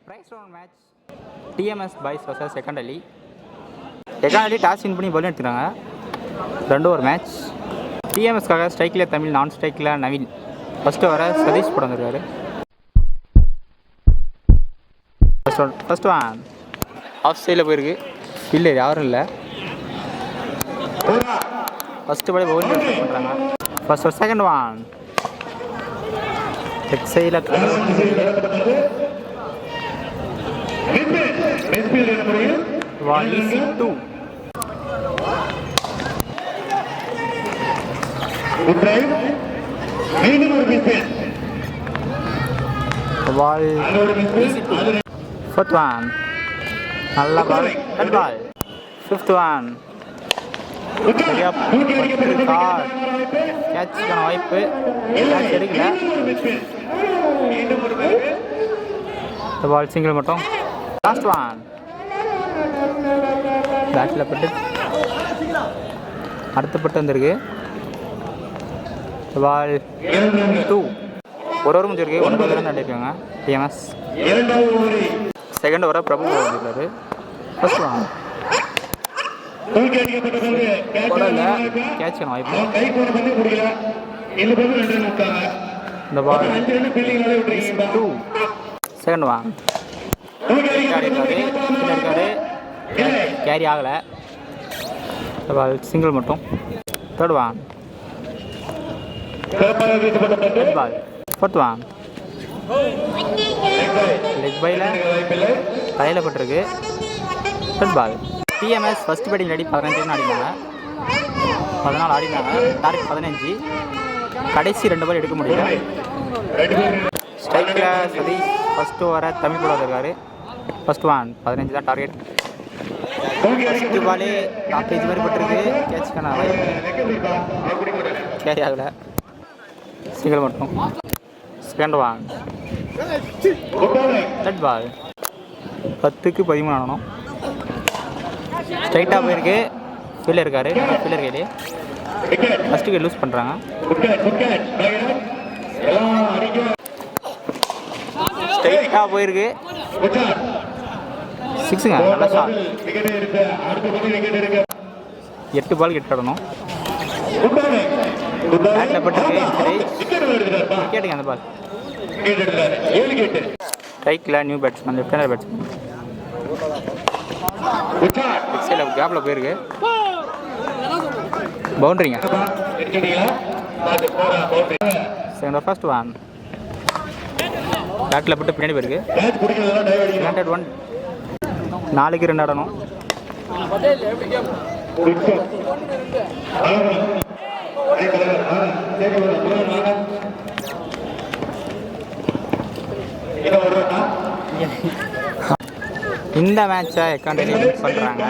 Price round match TMS boys versus Secondary. Secondary toss win பண்ணி Pavul எடுத்துறாங்க. 2 over match. TMS காக ஸ்ட்ரைக்ல தமிழ், நான் ஸ்ட்ரைக்ல Naveen. First ஓவர Satish போட வந்திருக்காரு. ஃபர்ஸ்ட் ஒன் ஆஃப் சைடில் போயிருக்கு. ஃபீல்டர் யாரும் இல்லை. ஃபர்ஸ்ட் பால் பவுல் பண்ணுறாங்க. ஃபர்ஸ்ட் ஒரு செகண்ட் ஒன் லெக் சைடில் One easy two. Ball easy two. Fourth one. Nalla ball. That ball. Fifth one. சரியா கார் கேட்ச்க்கான வாய்ப்பு கேட்ச் எடுக்கல. இந்த பால் சிங்கிள் மட்டும். லாஸ்ட் ஒன் பேட்டில் பட்டு அடுத்த பட்டு வந்திருக்கு. பால் 2 ஒரு ஓவர் முடிஞ்சிருக்கு. 9 ரன் அடிப்பாங்க டிஎம்எஸ். செகண்ட் ஓவராக பிரபு வந்துருக்காரு. ஃபர்ஸ்ட் ஒன் கேட்ச் வாய்ப்பு. இந்த பால் 2 செகண்ட் ஒன் இருக்காரு. கேரி ஆகலை. பால் சிங்கிள் மட்டும். Third one ball. Fourth one leg பைல தலையில் பட்டிருக்கு. Third ball. TMS first batting ready 15 run ஆடினாங்க. 14 ஆடினாங்க. டார்கெட் 15. கடைசி 2 பால் எடுக்க முடியல. ஸ்ட்ரைக்கில் சதீஷ் ஃபர்ஸ்ட் ஓவரை தமிழ் போட வந்திருக்காரு. ஃபர்ஸ்ட் ஒன் 15 தான் டார்கெட். ஃபர்ஸ்ட் பாலே டாப் பேஜ் மாதிரி பட்டிருக்கு. கேட்ச்க்கான கேரி ஆகலை. சிங்கிள் மட்டும். Second one third ball. 10க்கு 13 ஆடணும். ஸ்ட்ரைட்டாக போயிருக்கு. ஃபீல்டர் இருக்காரு. ஃபீல்டர் கையிலே ஃபர்ஸ்ட் விக்கெட் லூஸ் பண்ணுறாங்க. ஸ்ட்ரைட்டாக போயிருக்கு. 6ங்க. நல்லா ஷாட். 8 பால் கிட்ட ஆடணும். பேட்டில் பட்டுருக்கு. விக்கெட்டுங்க அந்த பால். ஸ்ட்ரைக்கில் new batsman, left hander batsman. சைடில் கேப்பில் போயிருக்கு. பவுண்டரிங்க. செகண்ட் ஃபர்ஸ்ட் ஒன் பேட்டில் பட்டு பின்னாடி போயிருக்கு. 1 4க்கு 2 ஆடணும். இந்த மேட்சை எக்காண்டனி பண்ணுறாங்க.